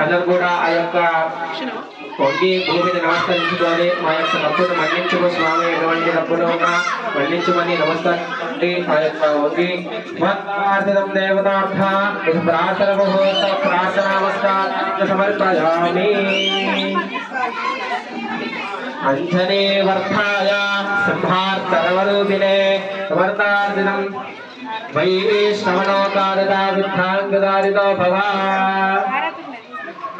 అందరూ కూడా ఆ యొక్క వంగి భూమిని నమస్కరించుకొని మా యొక్క తప్పును మన్నించుకో స్వామి, ఎటువంటి తప్పులు ఉన్నా మన్నించుకొని నమస్కరించి ఆ యొక్క వంగి ప్రార్థితం దేవతార్థ ప్రార్థన ముహూర్త ప్రార్థనామస్కారం సమర్పయామి. అంజనే వర్ధాయ సంహార్తరవరూపిణే సమర్థార్థితం వైష్ణవనోకారిత విద్ధాంగదారితో భవ.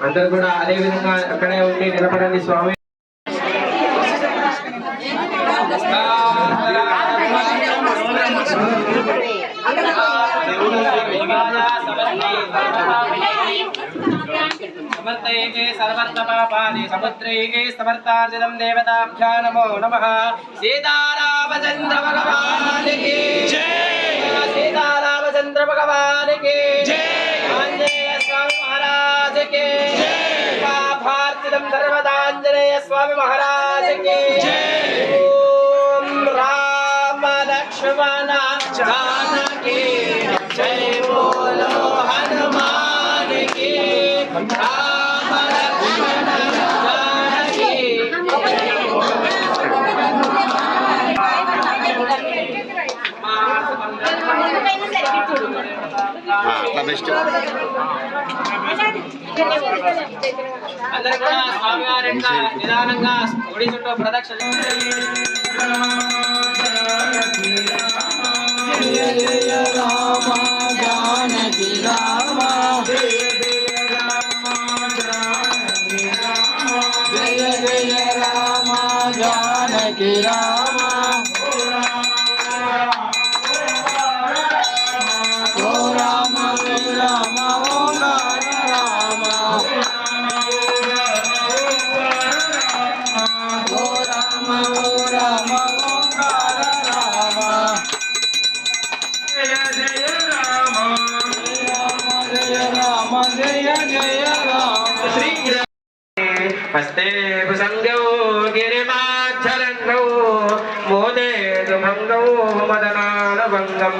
అందరూ కూడా అదే విధంగా అక్కడే ఉండి నిలబడండి స్వామి. समर्तये सर्वपापानि समुद्रे समर्तार्जितं देवताभ्यां नमो नमः। सीतारामचंद्र भगवान की जय, सीतारामचंद्र भगवान की जय, आंजनेय स्वामी महाराज की जय, पापार्जितं सर्वदांजनेय स्वामी महाराज की जय। ओम राम लक्ष्मण जानकी जय बोलो हनुमान की राम लक्ष्मण जानकी। అందరూ కూడా స్వామి వారి నిదానంగా గుడి చుట్టూ ప్రదక్షిణ हस्ते भुजंगौ गिरिमाच्छरंगौ मोदे भंगौ मदनानभंगं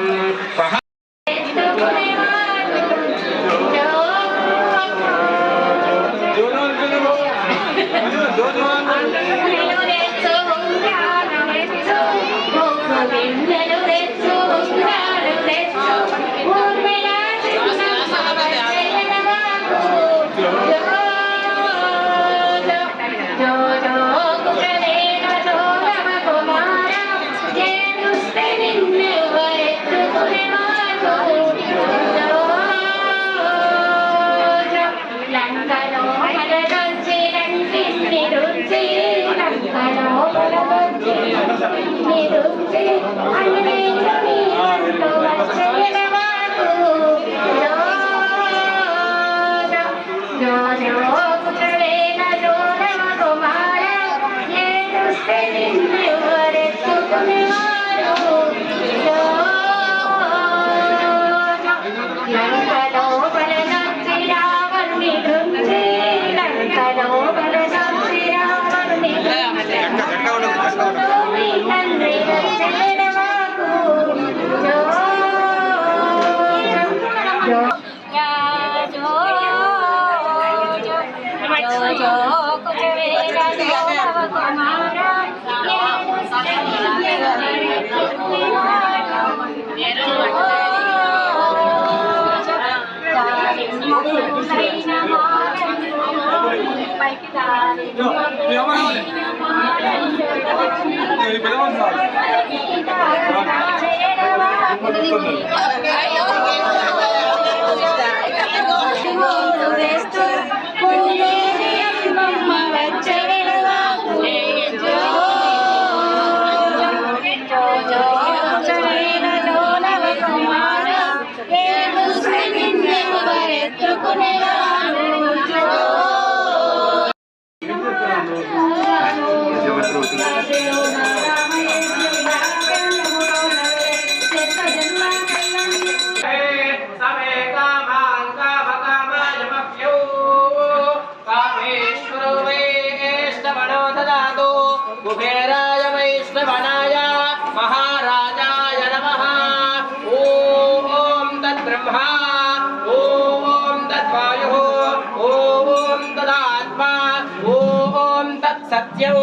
तत्सत्यं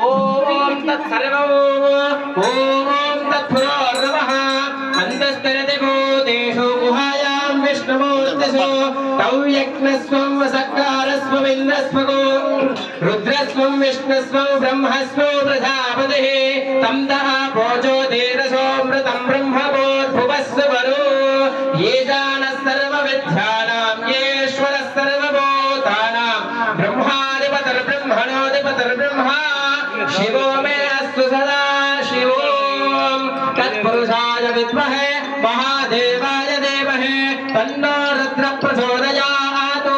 ॐ तत्सर्वं ॐ तत्पुरोर्नमः अन्तस्तरति भूतेषु गुहायां विष्णुमूर्तिषु तौ यज्ञस्वं वसकारस्वं इन्द्रस्वगो रुद्रस्वं विष्णुस्वं ब्रह्मस्वं प्रजापतिः तं दः भोजोदेरसोऽमृतं ब्रह्मभूद्भुवस्व वरो येषानः सर्वविद्यानां येश्वरः सर्वभूतानां ब्रह्माधिपतिर्ब्रह्मणोऽधिपतिर्ब्रह्मा शिवो मे अस्तु सदा शिवो तत्पुरुषाय विद्महे महादेवाय धीमहि तन्नो रुद्रः प्रचोदयात्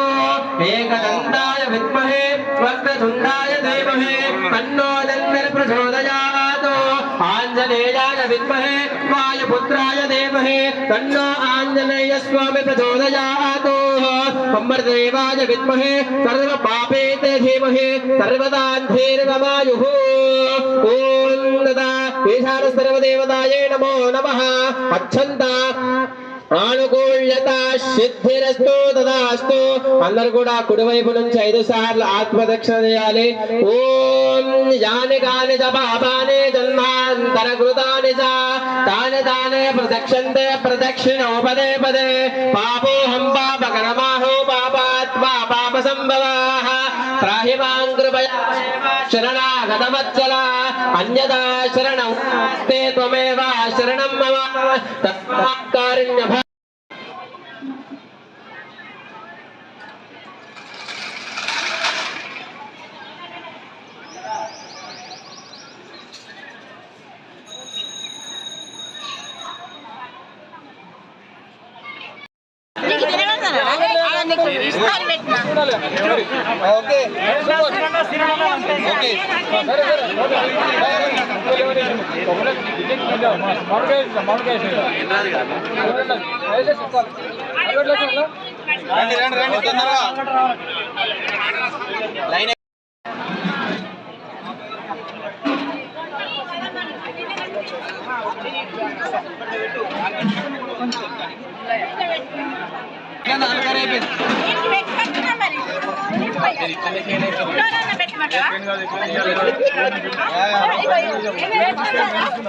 एकदन्ताय विद्महे वक्रतुण्डाय धीमहि तन्नो प्रचोदयात् आञ्जनेयाय विद्महे वायुपुत्राय धीमहि तन्नो आञ्जनेय स्वामी प्रचोदयात् अमृतदेवाय विद्महे सर्वपापेते धीमहि सर्वदान्धीर्गमायुः ॐ तदा ईशान सर्वदेवतायै नमो नमः अच्छन्ता ఆనుకూల్యత సిద్ధిరస్తు తదాస్తు అందరూ కూడా కుడివైపు నుంచి 5 సార్లు ఆత్మదక్షిణ చేయాలి ఓం యాని కాని చ పాపాని జన్మాంతర కృతాని చ తాని తానే ప్రదక్షిణే ప్రదక్షిణో పదే పదే పాపోహం పాపకర్మాహో పాపాత్మా పాప సంభవాః త్రాహి మాం కృపయా శరణాగతవత్సల అన్యదా శరణం తే త్వమేవ శరణం మమ తస్మాత్కారుణ్య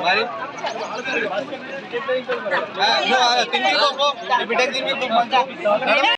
మరి